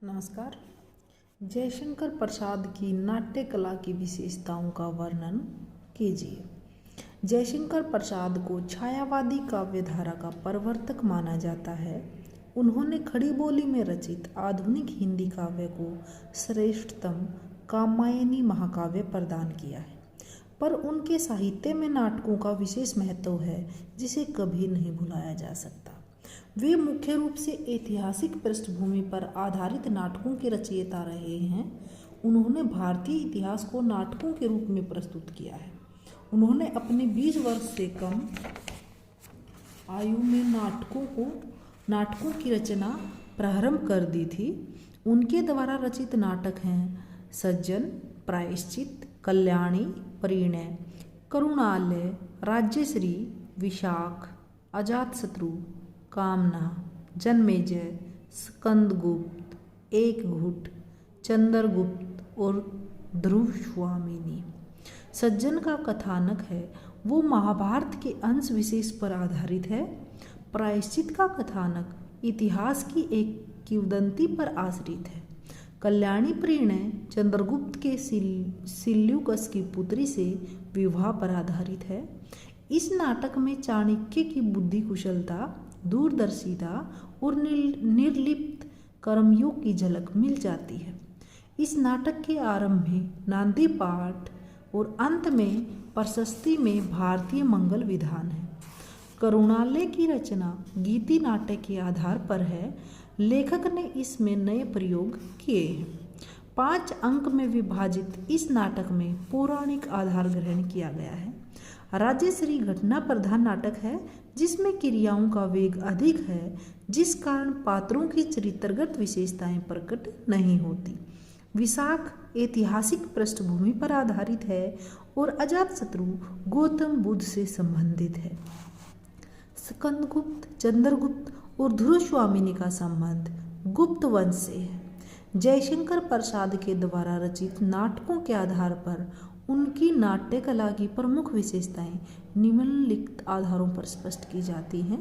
नमस्कार। जयशंकर प्रसाद की नाट्य कला की विशेषताओं का वर्णन कीजिए। जयशंकर प्रसाद को छायावादी काव्य धारा का प्रवर्तक माना जाता है। उन्होंने खड़ी बोली में रचित आधुनिक हिंदी काव्य को श्रेष्ठतम कात्यायनी महाकाव्य प्रदान किया है, पर उनके साहित्य में नाटकों का विशेष महत्व है जिसे कभी नहीं भुलाया जा सकता। वे मुख्य रूप से ऐतिहासिक पृष्ठभूमि पर आधारित नाटकों के रचयिता रहे हैं। उन्होंने भारतीय इतिहास को नाटकों के रूप में प्रस्तुत किया है। उन्होंने अपने 20 वर्ष से कम आयु में नाटकों की रचना प्रारंभ कर दी थी। उनके द्वारा रचित नाटक हैं सज्जन, प्रायश्चित, कल्याणी, परिणय, करुणालय, राज्यश्री, विशाख, अजातशत्रु, कामना, जन्मेजय, स्कंदगुप्त, एकघुट, चंद्रगुप्त और ध्रुवस्वामिनी। सज्जन का कथानक है वो महाभारत के अंश विशेष पर आधारित है। प्रायश्चित का कथानक इतिहास की एक किंवदंती पर आश्रित है। कल्याणी परिणय चंद्रगुप्त के सिल्यूकस की पुत्री से विवाह पर आधारित है। इस नाटक में चाणक्य की बुद्धि कुशलता, दूरदर्शिता और निर्लिप्त कर्मयोग की झलक मिल जाती है। इस नाटक के आरंभ में नांदी पाठ और अंत में प्रशस्ति में भारतीय मंगल विधान है। करुणालय की रचना गीति नाटक के आधार पर है। लेखक ने इसमें नए प्रयोग किए हैं। 5 अंक में विभाजित इस नाटक में पौराणिक आधार ग्रहण किया गया है। राज्यश्री घटना प्रधान नाटक है जिसमें क्रियाओं का वेग अधिक है, जिस कारण पात्रों की चरित्रगत विशेषताएं प्रकट नहीं होती। विशाख ऐतिहासिक पृष्ठभूमि पर आधारित है और अजातशत्रु गौतम बुद्ध से संबंधित है। स्कंदगुप्त, चंद्रगुप्त और ध्रुवस्वामिनी का संबंध गुप्त वंश से है। जयशंकर प्रसाद के द्वारा रचित नाटकों के आधार पर उनकी नाट्य कला की प्रमुख विशेषताएं निम्नलिखित आधारों पर स्पष्ट की जाती हैं।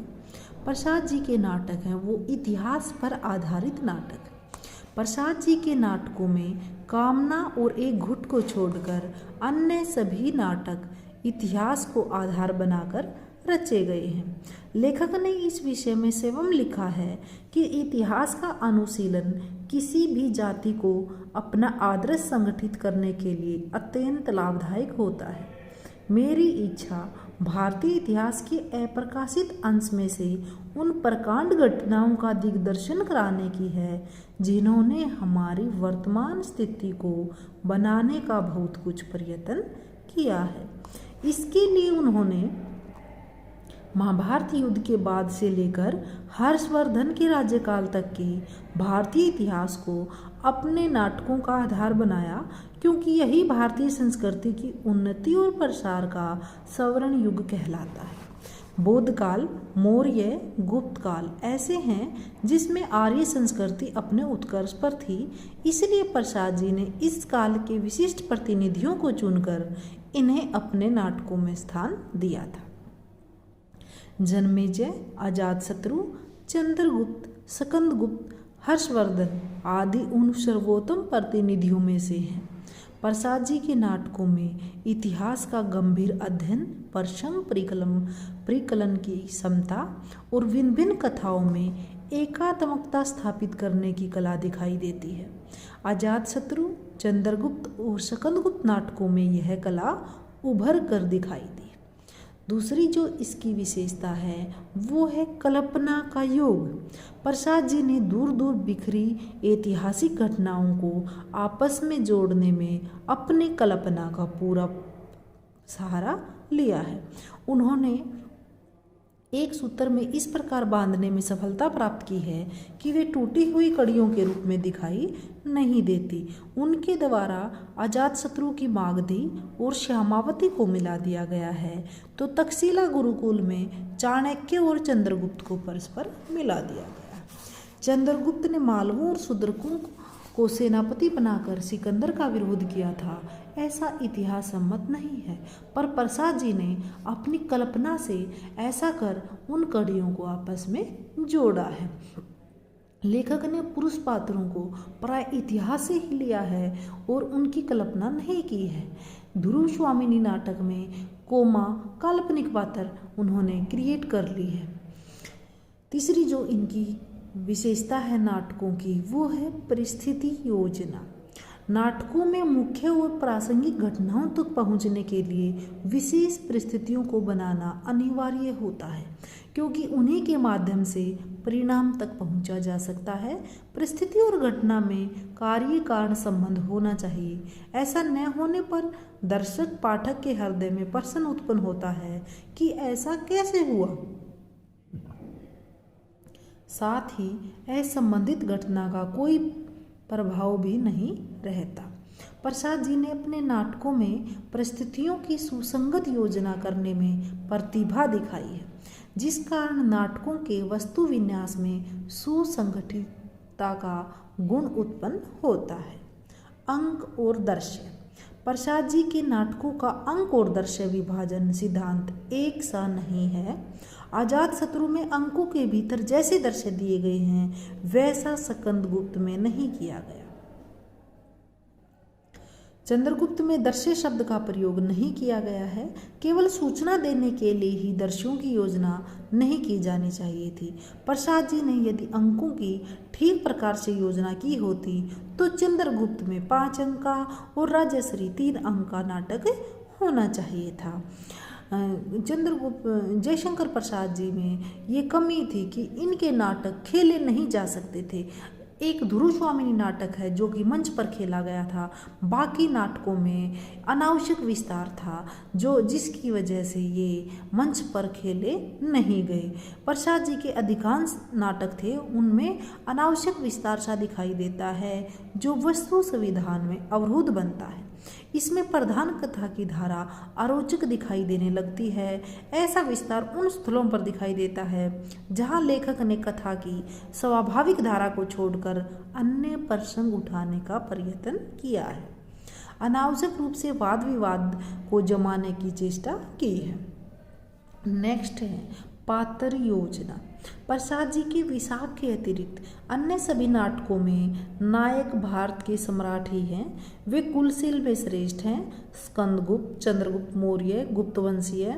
प्रसाद जी के नाटक हैं वो इतिहास पर आधारित नाटक। प्रसाद जी के नाटकों में कामना और एक घुट को छोड़कर अन्य सभी नाटक इतिहास को आधार बनाकर रचे गए हैं। लेखक ने इस विषय में स्वयं लिखा है कि इतिहास का अनुशीलन किसी भी जाति को अपना आदर्श संगठित करने के लिए अत्यंत लाभदायक होता है। मेरी इच्छा भारतीय इतिहास के अप्रकाशित अंश में से उन प्रकांड घटनाओं का दिग्दर्शन कराने की है जिन्होंने हमारी वर्तमान स्थिति को बनाने का बहुत कुछ प्रयत्न किया है। इसके लिए उन्होंने महाभारत युद्ध के बाद से लेकर हर्षवर्धन के राज्यकाल तक के भारतीय इतिहास को अपने नाटकों का आधार बनाया, क्योंकि यही भारतीय संस्कृति की उन्नति और प्रसार का स्वर्ण युग कहलाता है। बौद्ध काल, मौर्य, गुप्त काल ऐसे हैं जिसमें आर्य संस्कृति अपने उत्कर्ष पर थी। इसलिए प्रसाद जी ने इस काल के विशिष्ट प्रतिनिधियों को चुनकर इन्हें अपने नाटकों में स्थान दिया था। जन्मेजय, अजातशत्रु, चंद्रगुप्त, स्कंदगुप्त, हर्षवर्धन आदि उन सर्वोत्तम प्रतिनिधियों में से हैं। प्रसाद जी के नाटकों में इतिहास का गंभीर अध्ययन, प्रसंग परिकलन की क्षमता और भिन्न भिन्न कथाओं में एकात्मकता स्थापित करने की कला दिखाई देती है। अजातशत्रु, चंद्रगुप्त और स्कंदगुप्त नाटकों में यह कला उभर कर दिखाई दी। दूसरी जो इसकी विशेषता है वो है कल्पना का योग। प्रसाद जी ने दूर दूर बिखरी ऐतिहासिक घटनाओं को आपस में जोड़ने में अपनी कल्पना का पूरा सहारा लिया है। उन्होंने एक सूत्र में इस प्रकार बांधने में सफलता प्राप्त की है कि वे टूटी हुई कड़ियों के रूप में दिखाई नहीं देती। उनके द्वारा अजातशत्रु की मागधी और श्यामावती को मिला दिया गया है, तो तक्षशिला गुरुकुल में चाणक्य और चंद्रगुप्त को परस्पर मिला दिया गया। चंद्रगुप्त ने मालवों और शूद्रकों को सेनापति बनाकर सिकंदर का विरोध किया था, ऐसा इतिहास सम्मत नहीं है, पर प्रसाद जी ने अपनी कल्पना से ऐसा कर उन कड़ियों को आपस में जोड़ा है। लेखक ने पुरुष पात्रों को प्राय इतिहास से ही लिया है और उनकी कल्पना नहीं की है। ध्रुव स्वामिनी नाटक में कोमा काल्पनिक पात्र उन्होंने क्रिएट कर ली है। तीसरी जो इनकी विशेषता है नाटकों की, वो है परिस्थिति योजना। नाटकों में मुख्य और प्रासंगिक घटनाओं तक पहुंचने के लिए विशेष परिस्थितियों को बनाना अनिवार्य होता है, क्योंकि उन्हीं के माध्यम से परिणाम तक पहुंचा जा सकता है। परिस्थिति और घटना में कार्य कारण संबंध होना चाहिए। ऐसा न होने पर दर्शक पाठक के हृदय में प्रश्न उत्पन्न होता है कि ऐसा कैसे हुआ। साथ ही असंबंधित घटना का कोई प्रभाव भी नहीं रहता। प्रसाद जी ने अपने नाटकों में परिस्थितियों की सुसंगत योजना करने में प्रतिभा दिखाई है, जिस कारण नाटकों के वस्तु विन्यास में सुसंगठितता का गुण उत्पन्न होता है। अंक और दृश्य। प्रसाद जी के नाटकों का अंक और दृश्य विभाजन सिद्धांत एक सा नहीं है। अजातशत्रु में अंकों के भीतर जैसे दृश्य दिए गए हैं वैसा स्कंदगुप्त में नहीं किया गया। चंद्रगुप्त में दृश्य शब्द का प्रयोग नहीं किया गया है। केवल सूचना देने के लिए ही दृश्यों की योजना नहीं की जानी चाहिए थी। प्रसाद जी ने यदि अंकों की ठीक प्रकार से योजना की होती तो चंद्रगुप्त में 5 अंक का और राजश्री 3 अंक का नाटक होना चाहिए था। चंद्रगुप्त जयशंकर प्रसाद जी में ये कमी थी कि इनके नाटक खेले नहीं जा सकते थे। एक ध्रुव स्वामिनी नाटक है जो कि मंच पर खेला गया था। बाकी नाटकों में अनावश्यक विस्तार था जिसकी वजह से ये मंच पर खेले नहीं गए। प्रसाद जी के अधिकांश नाटक थे उनमें अनावश्यक विस्तार सा दिखाई देता है जो वस्तु संविधान में अवरोध बनता है। इसमें प्रधान कथा की धारा अरोचक दिखाई देने लगती है। ऐसा विस्तार उन स्थलों पर दिखाई देता है जहां लेखक ने कथा की स्वाभाविक धारा को छोड़कर अन्य प्रसंग उठाने का प्रयत्न किया है। अनावश्यक रूप से वाद विवाद को जमाने की चेष्टा की है। नेक्स्ट है पात्र योजना। प्रसाद जी के विशाख के अतिरिक्त अन्य सभी नाटकों में नायक भारत के सम्राट ही हैं। वे कुलशील में श्रेष्ठ हैं। स्कंदगुप्त, चंद्रगुप्त मौर्य, गुप्तवंशीय,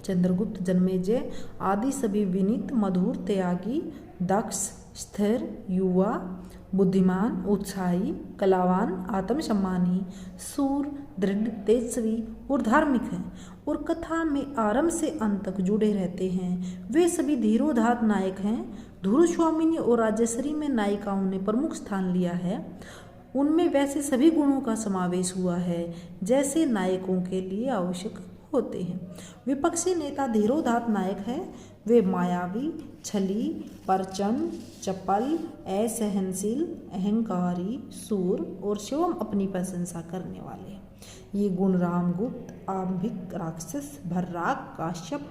चंद्रगुप्त, जन्मेजय आदि सभी विनीत, मधुर, त्यागी, दक्ष, स्थिर, युवा, बुद्धिमान, उत्साही, कलावान, आत्मसम्मानी, सूर, दृढ़, तेजस्वी और धार्मिक हैं और कथा में आरंभ से अंत तक जुड़े रहते हैं। वे सभी धीरोदात्त नायक हैं। ध्रुव स्वामिनी और राजश्री में नायिकाओं ने प्रमुख स्थान लिया है। उनमें वैसे सभी गुणों का समावेश हुआ है जैसे नायकों के लिए आवश्यक होते हैं। विपक्षी नेता धीरोदात्त नायक है। वे मायावी, छली, प्रचंड, चपल, असहनशील, अहंकारी, सूर और स्वयं अपनी प्रशंसा करने वाले हैं। ये गुण रामगुप्त, आंभिक, राक्षस, भर्राक, काश्यप,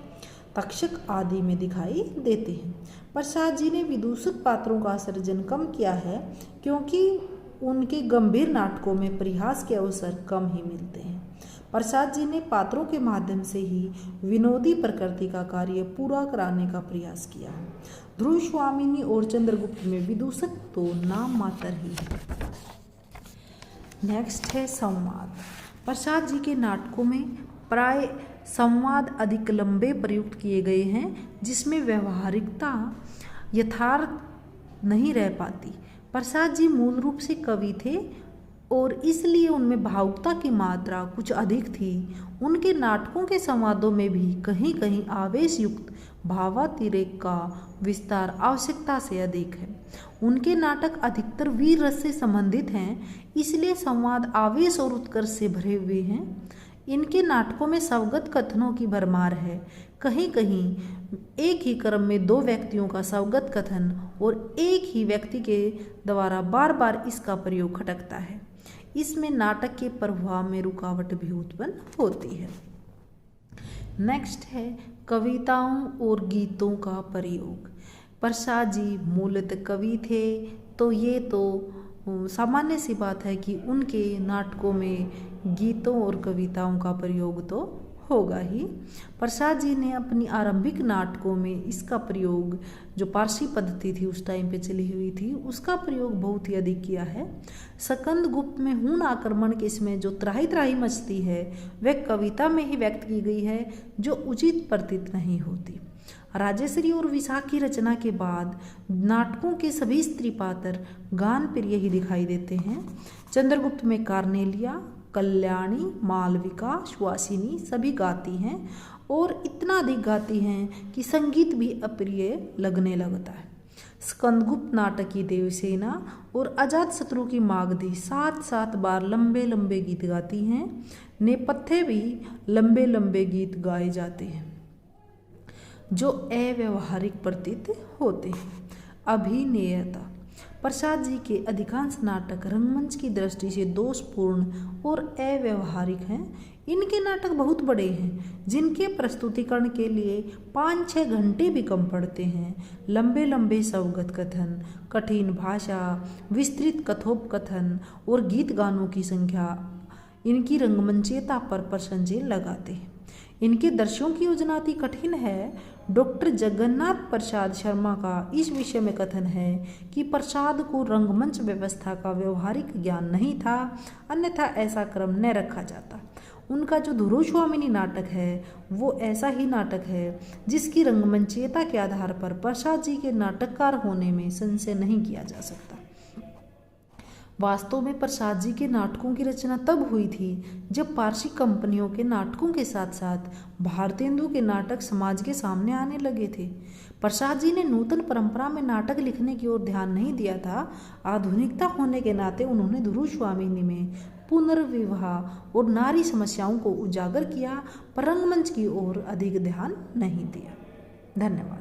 तक्षक आदि में दिखाई देते हैं। प्रसाद जी ने विदूषक पात्रों का सृजन कम किया है क्योंकि उनके गंभीर नाटकों में परिहास के अवसर कम ही मिलते हैं। प्रसाद जी ने पात्रों के माध्यम से ही विनोदी प्रकृति का कार्य पूरा कराने का प्रयास किया। ध्रुव स्वामिनी और चंद्रगुप्त में विदूषक तो नाम मात्र ही है। नेक्स्ट है संवाद। प्रसाद जी के नाटकों में प्राय संवाद अधिक लंबे प्रयुक्त किए गए हैं जिसमें व्यवहारिकता यथार्थ नहीं रह पाती। प्रसाद जी मूल रूप से कवि थे और इसलिए उनमें भावुकता की मात्रा कुछ अधिक थी। उनके नाटकों के संवादों में भी कहीं कहीं आवेश युक्त भावातिरेक का विस्तार आवश्यकता से अधिक है। उनके नाटक अधिकतर वीर रस से संबंधित हैं, इसलिए संवाद आवेश और उत्कर्ष से भरे हुए हैं। इनके नाटकों में स्वगत कथनों की भरमार है। कहीं कहीं एक ही क्रम में 2 व्यक्तियों का स्वगत कथन और एक ही व्यक्ति के द्वारा बार बार इसका प्रयोग खटकता है। इसमें नाटक के प्रभाव में रुकावट भी उत्पन्न होती है। नेक्स्ट है कविताओं और गीतों का प्रयोग। प्रसाद जी मूलतः कवि थे तो ये तो सामान्य सी बात है कि उनके नाटकों में गीतों और कविताओं का प्रयोग तो होगा ही। प्रसाद जी ने अपनी आरंभिक नाटकों में इसका प्रयोग, जो पारसी पद्धति थी उस टाइम पे चली हुई थी, उसका प्रयोग बहुत ही अधिक किया है। स्कंदगुप्त में हूण आक्रमण के इसमें जो त्राही त्राही मचती है वह कविता में ही व्यक्त की गई है, जो उचित प्रतीत नहीं होती। राजश्री और विशाख की रचना के बाद नाटकों के सभी स्त्री पात्र गान प्रिय ही दिखाई देते हैं। चंद्रगुप्त में कार्नेलिया, कल्याणी, मालविका, सुहासिनी सभी गाती हैं और इतना अधिक गाती हैं कि संगीत भी अप्रिय लगने लगता है। स्कंदगुप्त नाटक की देवसेना और अजातशत्रु की मागधी 7-7 बार लंबे लंबे गीत गाती हैं। नेपथ्य भी लंबे लंबे गीत गाए जाते हैं जो अव्यवहारिक प्रतीत होते हैं। अभिनेयता, प्रसाद जी के अधिकांश नाटक रंगमंच की दृष्टि से दोषपूर्ण और अव्यवहारिक हैं। इनके नाटक बहुत बड़े हैं, जिनके प्रस्तुतिकरण के लिए 5-6 घंटे भी कम पड़ते हैं। लंबे लंबे स्वगत कथन, कठिन भाषा, विस्तृत कथोपकथन और गीत गानों की संख्या इनकी रंगमंचीयता पर प्रशंसा लगाते हैं। इनके दृश्यों की योजना अति कठिन है। डॉक्टर जगन्नाथ प्रसाद शर्मा का इस विषय में कथन है कि प्रसाद को रंगमंच व्यवस्था का व्यवहारिक ज्ञान नहीं था, अन्यथा ऐसा क्रम न रखा जाता। उनका जो धुरोस्वामिनी नाटक है वो ऐसा ही नाटक है जिसकी रंगमंचीयता के आधार पर प्रसाद जी के नाटककार होने में संशय नहीं किया जा सकता। वास्तव में प्रसाद जी के नाटकों की रचना तब हुई थी जब पारसी कंपनियों के नाटकों के साथ साथ भारतेंदु के नाटक समाज के सामने आने लगे थे। प्रसाद जी ने नूतन परंपरा में नाटक लिखने की ओर ध्यान नहीं दिया था। आधुनिकता होने के नाते उन्होंने धुरोस्वामिनी में पुनर्विवाह और नारी समस्याओं को उजागर किया, पर रंगमंच की ओर अधिक ध्यान नहीं दिया। धन्यवाद।